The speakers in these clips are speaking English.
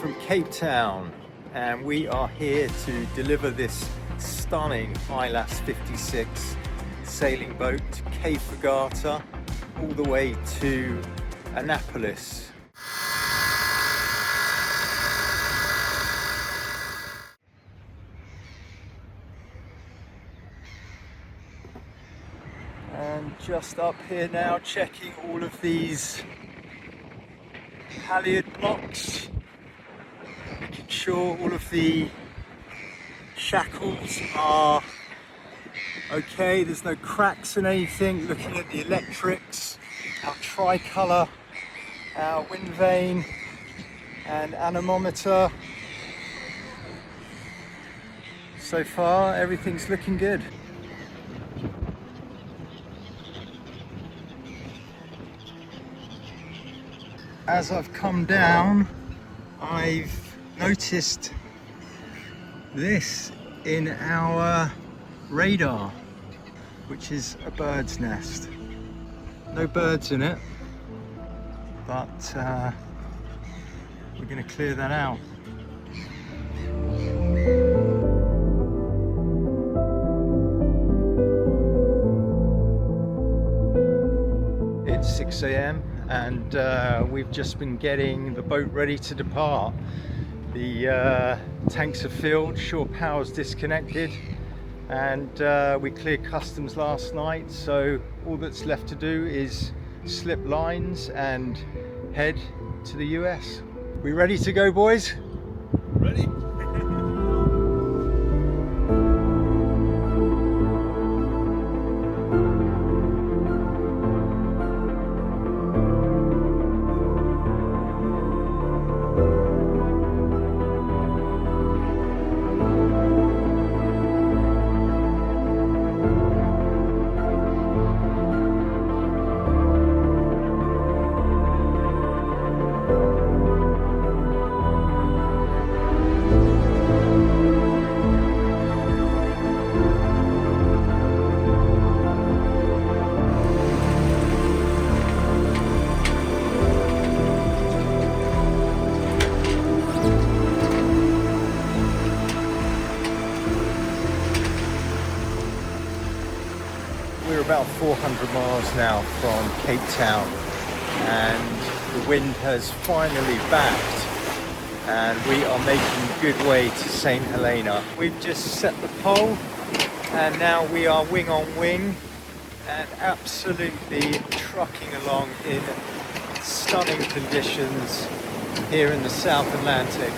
from Cape Town, and we are here to deliver this stunning Hylas 56 sailing boat to Cape Regatta all the way to Annapolis. And just up here now, checking all of these halyard blocks, making sure all of the shackles are okay, there's no cracks in anything, looking at the electrics, our tricolour, our wind vane and anemometer. So far everything's looking good. As I've come down, I've noticed this in our radar, which is a bird's nest. No birds in it, but we're going to clear that out. It's 6 AM and we've just been getting the boat ready to depart. The tanks are filled, shore power's disconnected, and we cleared customs last night, so all that's left to do is slip lines and head to the US. We ready to go, boys? Ready. We're about 400 miles now from Cape Town, and the wind has finally backed and we are making good way to St Helena. We've just set the pole and now we are wing on wing and absolutely trucking along in stunning conditions here in the South Atlantic.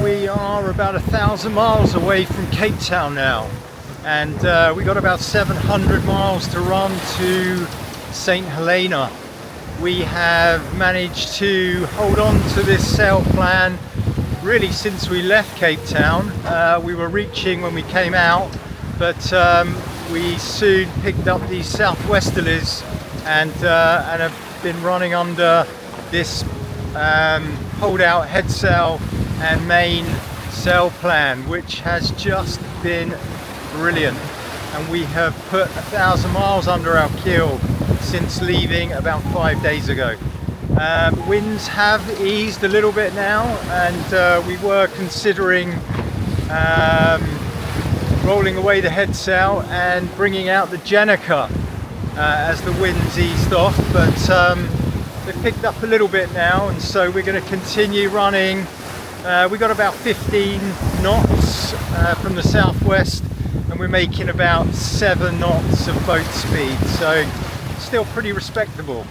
We are about 1,000 miles away from Cape Town now, and we got about 700 miles to run to St Helena. We have managed to hold on to this sail plan really since we left Cape Town. We were reaching when we came out, but we soon picked up these southwesterlies and have been running under this hold out head sail and main sail plan, which has just been brilliant. And we have put 1,000 miles under our keel since leaving about 5 days ago. Winds have eased a little bit now, and we were considering rolling away the head sail and bringing out the Jenica as the winds eased off, but they've picked up a little bit now, and so we're going to continue running. We got about 15 knots from the southwest, and we're making about 7 knots of boat speed, so still pretty respectable.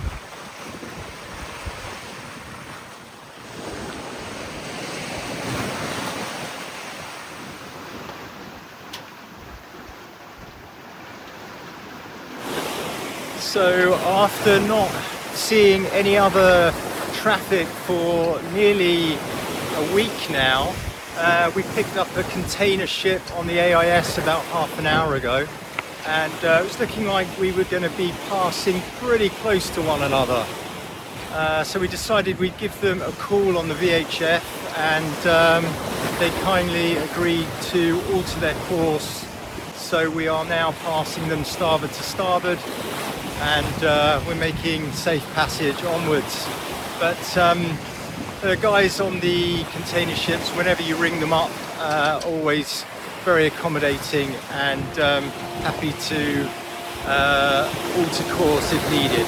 So after not seeing any other traffic for nearly a week now, we picked up a container ship on the AIS about half an hour ago, and it was looking like we were going to be passing pretty close to one another. So we decided we'd give them a call on the VHF, and they kindly agreed to alter their course. So we are now passing them starboard to starboard, and we're making safe passage onwards. But the guys on the container ships, whenever you ring them up, always very accommodating and happy to alter course if needed.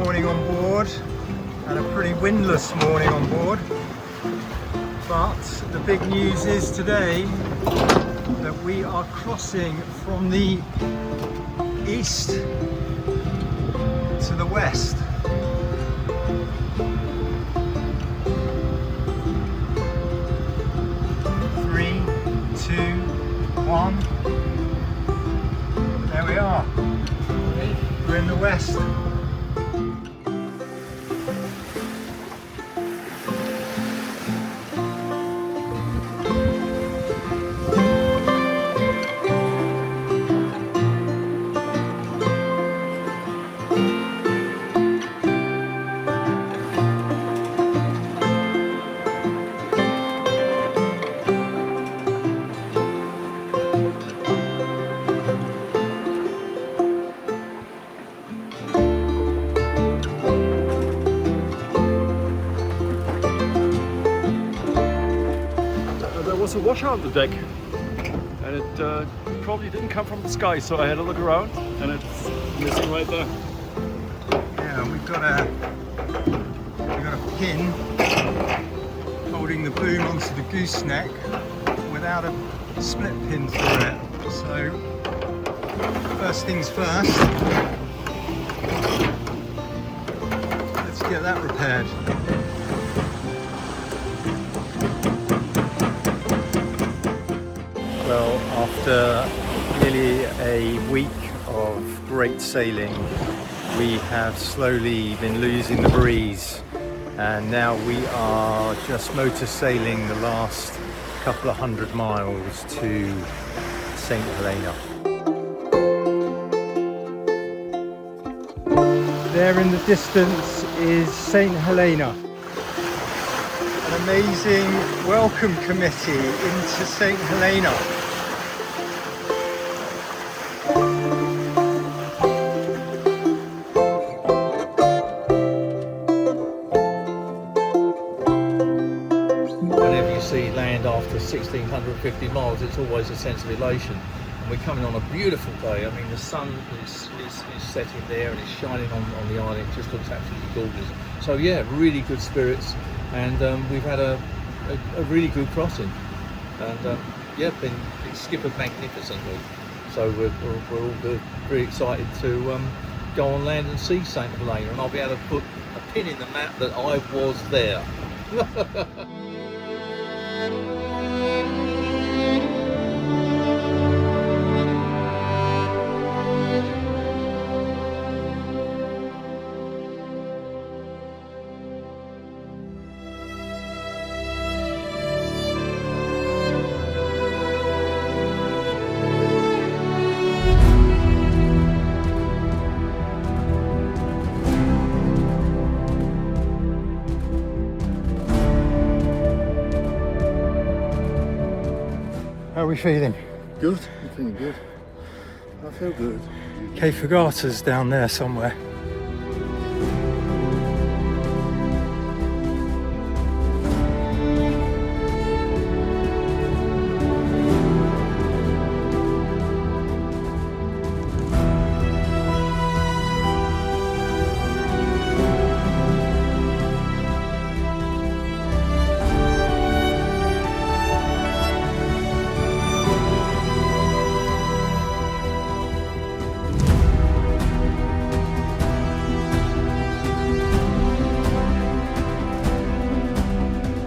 Morning on board, and a pretty windless morning on board, but the big news is today that we are crossing from the east to the west. Three, two, one. There we are. We're in the west. A washout on the deck, and it probably didn't come from the sky, so I had a look around, and it's missing right there. Yeah, we've got a pin holding the boom onto the gooseneck without a split pin for it. So first things first, let's get that repaired. Well, after nearly a week of great sailing, we have slowly been losing the breeze, and now we are just motor sailing the last couple of 100 miles to St Helena. There in the distance is St Helena. An amazing welcome committee into St Helena. Whenever you see land after 1,650 miles, it's always a sense of elation. And we're coming on a beautiful day. I mean, the sun is setting there and it's shining on the island. It just looks absolutely gorgeous. So yeah, really good spirits, and we've had a really good crossing, and yeah, been skippered magnificently. So we're all good, very excited to go on land and see St Helena, and I'll be able to put a pin in the map that I was there. we feeling? Good. I'm feeling good. I feel good. Cape Fagata's down there somewhere.